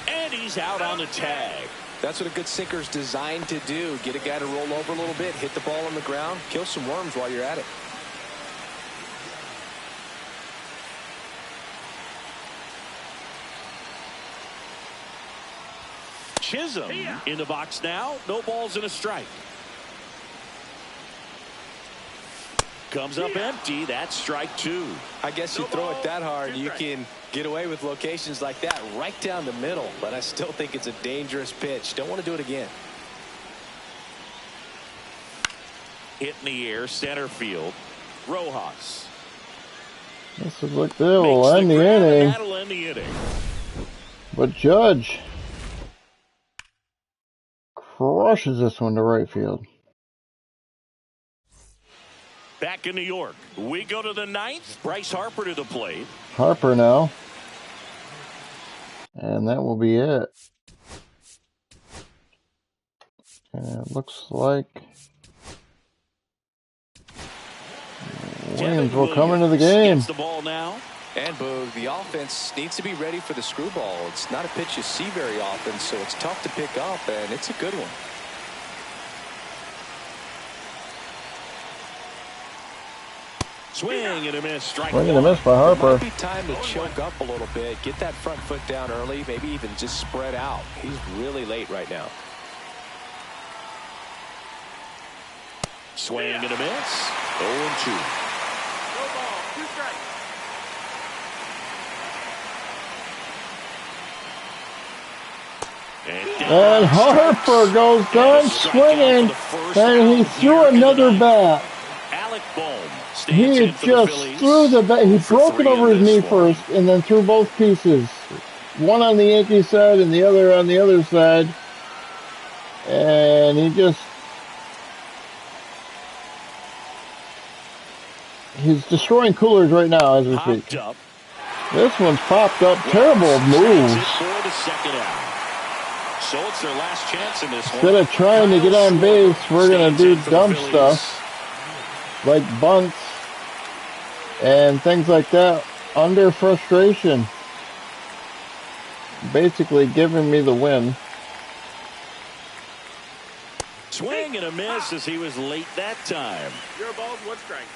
and he's out on the tag. That's what a good sinker's designed to do. Get a guy to roll over a little bit, hit the ball on the ground, kill some worms while you're at it. Chisholm in the box now. No balls and a strike. Comes up empty. That's strike 2. I guess you throw it that hard, you can get away with locations like that right down the middle. But I still think it's a dangerous pitch. Don't want to do it again. Hit in the air, center field. Rojas. This would look good. Will end the inning. That'll end the inning. But Judge crushes this one to right field. Back in New York, we go to the 9th. Bryce Harper to the plate. Harper now. And that will be it. And it looks like Williams will come into the game. Gets the ball now. And Boog, the offense needs to be ready for the screwball. It's not a pitch you see very often, so it's tough to pick up, and it's a good one. Swing and a miss. Strike Swing and a miss by Harper. It might be time to choke up a little bit, get that front foot down early, maybe even just spread out. He's really late right now. Swing and a miss. 0-2. No ball, 2 strikes. And Harper goes down swinging, and he threw another bat. He just threw the bat. He broke it over his knee first, and then threw both pieces. One on the Yankee side and the other on the other side. And he's destroying coolers right now as we speak. This one's popped up. Terrible moves. So it's their last chance in this one. Instead of trying to get on base, we're going to do dumb stuff like bunts and things like that under frustration. Basically giving me the win. Swing and a miss as he was late that time. 0 balls, 1 strike.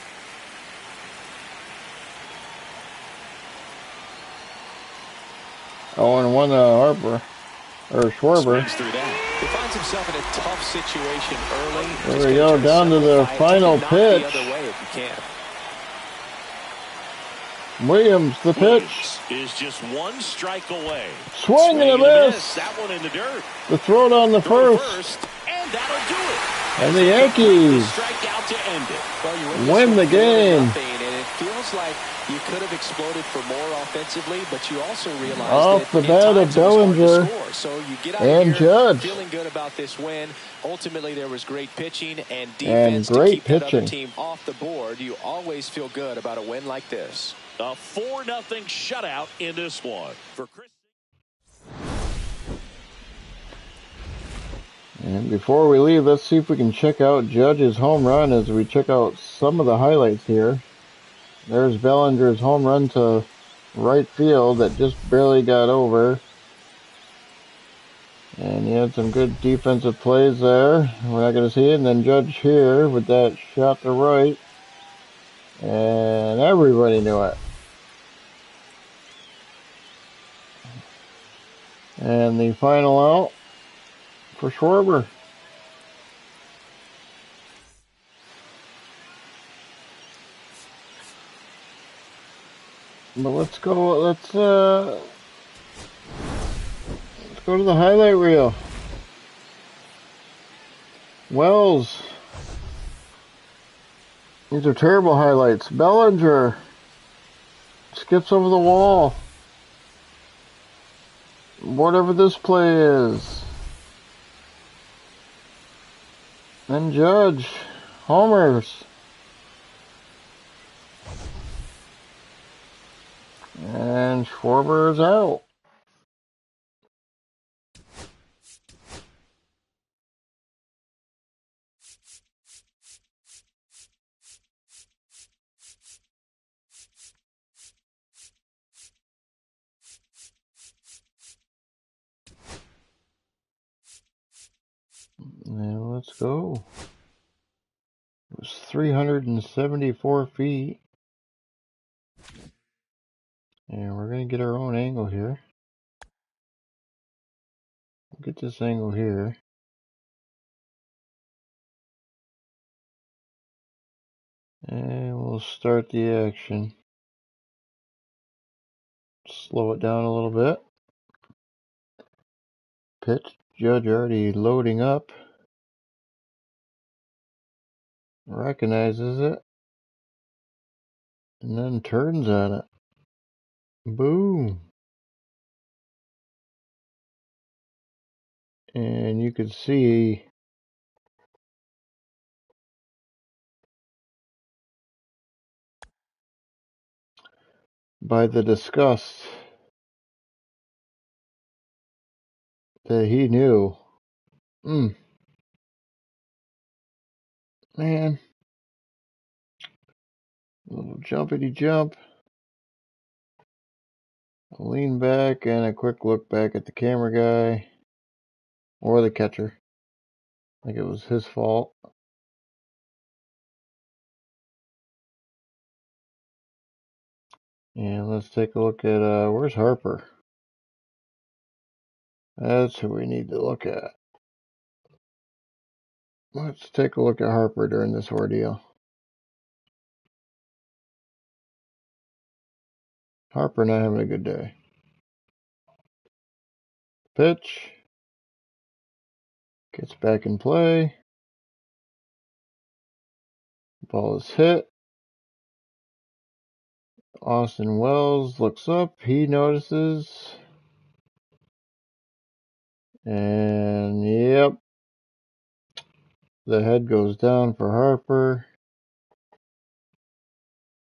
Oh, and 1 Harper. Or Schwarber. He finds himself in a tough situation early. There we go, down to the final pitch. The other way if you can. Williams, the pitch. Is just 1 strike away. Swing and a miss. That one in the dirt. The throw down the first. And that'll do it. And the Yankees strike out to end it. win the game. And it feels like you could have exploded for more offensively, but you also realize Off that the at bat of times it was hard to Bellinger score. So you get out and of here Judge. feeling good about this win. Ultimately, there was great pitching and And defense to great keep that other pitching. team off the board. You always feel good about a win like this. A 4-0 shutout in this one for Chris. And before we leave, let's see if we can check out Judge's home run as we check out some of the highlights here. There's Bellinger's home run to right field that just barely got over. And he had some good defensive plays there. We're not going to see it. And then Judge here with that shot to right. And everybody knew it. And the final out for Schwarber. But let's go to the highlight reel. Wells. These are terrible highlights. Bellinger skips over the wall. Whatever this play is. And Judge homers. And Schwarber is out. Now let's go. It was 374 feet. And we're going to get our own angle here. Get this angle here. And we'll start the action. Slow it down a little bit. Pitch. Judge already loading up. Recognizes it. And then turns on it. Boom. And you can see by the disgust that he knew. Man. A little jumpity jump. A lean back and a quick look back at the camera guy. Or the catcher. I think it was his fault. And let's take a look at, where's Harper? That's who we need to look at. Let's take a look at Harper during this ordeal. Harper not having a good day. Pitch. Gets back in play. Ball is hit. Austin Wells looks up. He notices. And yep. The head goes down for Harper.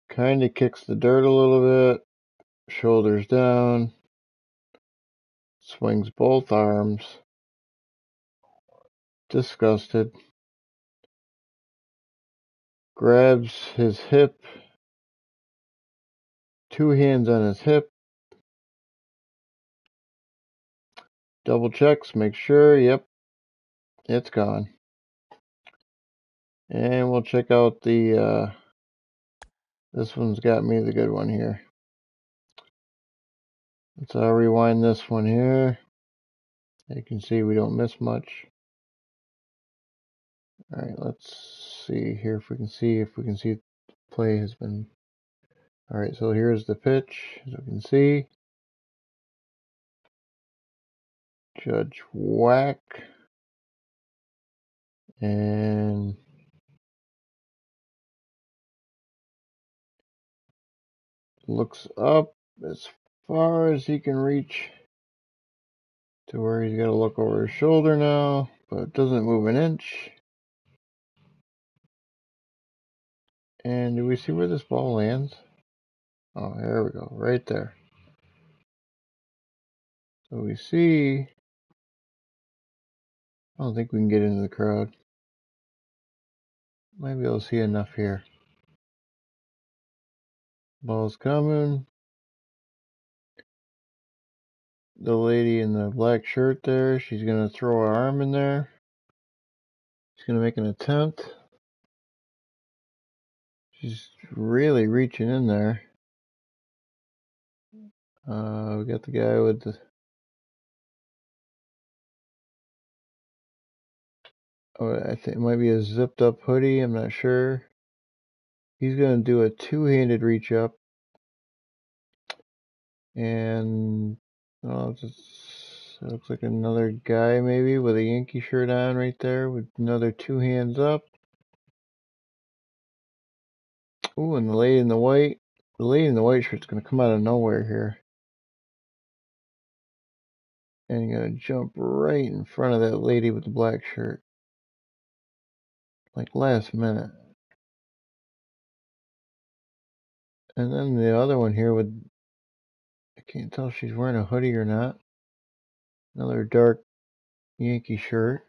Kind of kicks the dirt a little bit. Shoulders down. Swings both arms. Disgusted. Grabs his hip. Two hands on his hip. Double checks, make sure. Yep. It's gone. And we'll check out the, this one's got me the good one here. Let's rewind this one here. You can see we don't miss much. Alright, let's see here if we can see the play has been. Alright, so here's the pitch, as you can see. Judge whack. And Looks up as far as he can reach to where he's got to look over his shoulder now, but doesn't move an inch. And do we see where this ball lands? Oh, there we go, right there. So we see, I don't think we can get into the crowd. Maybe I'll see enough here. Ball's coming. The lady in the black shirt there, she's going to throw her arm in there. She's going to make an attempt. She's really reaching in there. We got the guy with the, I think it might be a zipped up hoodie, I'm not sure. He's going to do a two-handed reach up. And it looks like another guy maybe with a Yankee shirt on right there with another two hands up. Ooh, and the lady in the white shirt's going to come out of nowhere here. And you're going to jump right in front of that lady with the black shirt. Like last minute. And then the other one here with, I can't tell if she's wearing a hoodie or not. Another dark Yankee shirt.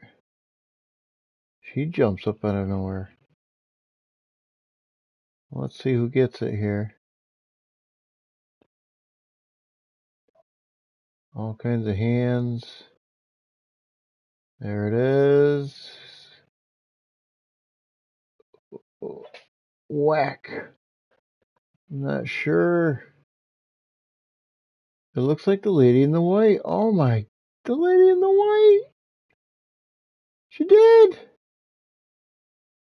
She jumps up out of nowhere. Let's see who gets it here. All kinds of hands. There it is. Whack. I'm not sure. It looks like the lady in the white. Oh my, the lady in the white. She did.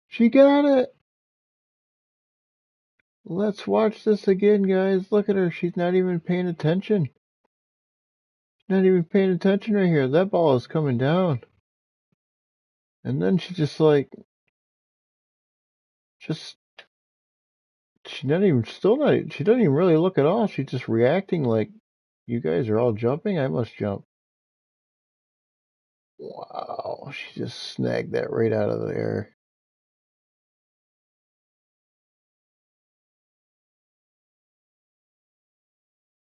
She got it. Let's watch this again, guys. Look at her. She's not even paying attention. Not even paying attention right here. That ball is coming down. And then she just like, she's not even, she doesn't even really look at all. She's just reacting like, you guys are all jumping? I must jump. Wow, she just snagged that right out of the air.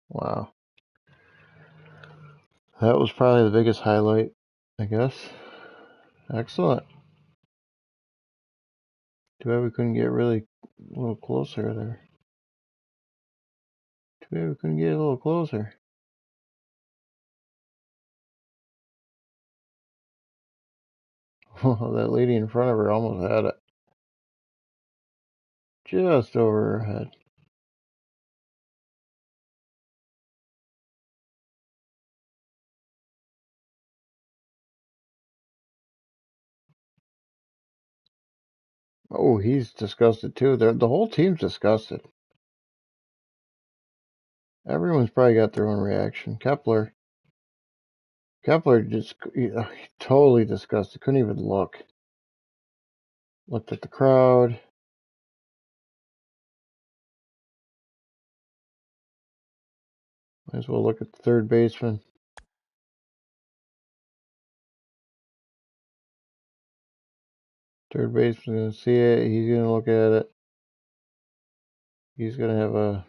Wow. That was probably the biggest highlight, I guess. Excellent. Too bad we couldn't get really a little closer there. Too bad we couldn't get a little closer. That lady in front of her almost had it. Just over her head. Oh, he's disgusted too. The whole team's disgusted. Everyone's probably got their own reaction. Kepler just totally disgusted. Couldn't even look. Looked at the crowd. Might as well look at the third baseman. Third baseman's going to see it. He's going to look at it. He's going to have a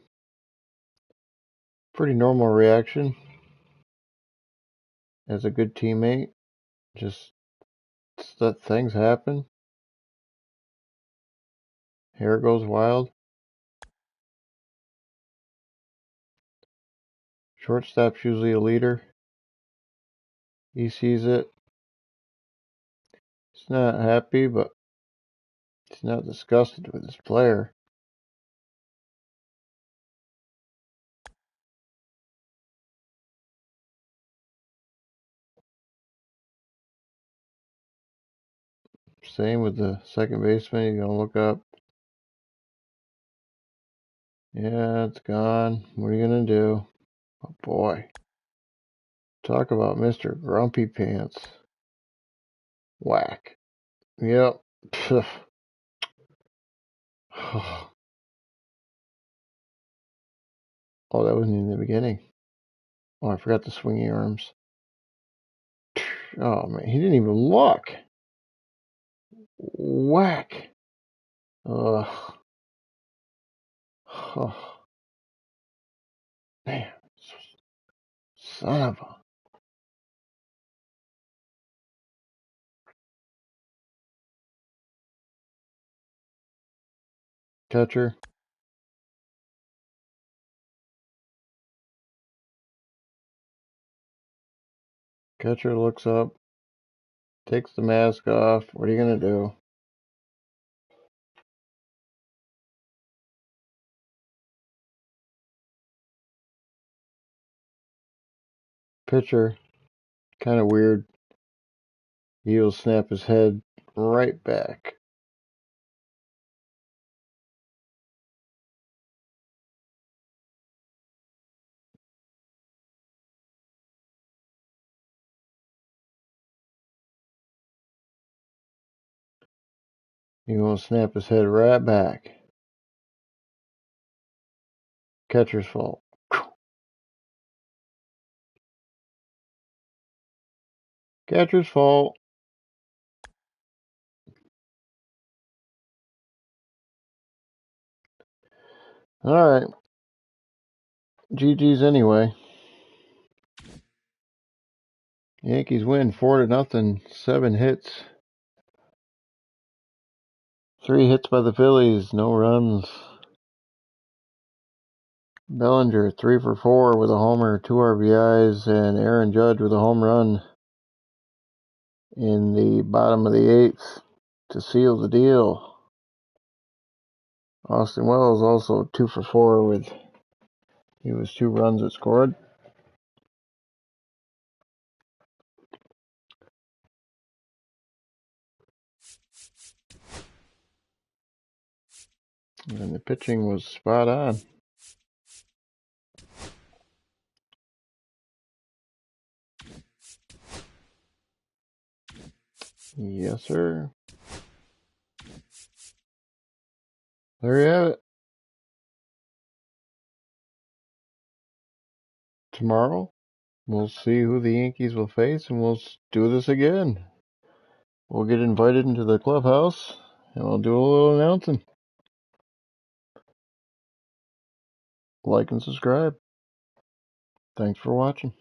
pretty normal reaction as a good teammate. Just let things happen. Hair goes wild. Shortstop's usually a leader. He sees it. He's not happy, but he's not disgusted with his player. Same with the second baseman. You're going to look up. Yeah, it's gone. What are you going to do? Oh, boy. Talk about Mr. Grumpy Pants. Whack. Yep. Oh, that wasn't in the beginning. Oh, I forgot the swinging arms. Oh, man, he didn't even look. Whack. Ugh. Oh, damn. Son of a. Catcher. Catcher looks up. Takes the mask off. What are you going to do? Pitcher. Kind of weird. He'll snap his head right back. He will snap his head right back. Catcher's fault. Catcher's fault. All right. GG's anyway. Yankees win 4-0. 7 hits. 3 hits by the Phillies. No runs. Bellinger 3 for 4 with a homer, 2 RBIs, and Aaron Judge with a home run in the bottom of the 8th to seal the deal. Austin Wells also 2 for 4 with 2 runs that scored. And the pitching was spot on. Yes, sir. There you have it. Tomorrow, we'll see who the Yankees will face, and we'll do this again. We'll get invited into the clubhouse, and we'll do a little announcing. Like and subscribe. Thanks for watching.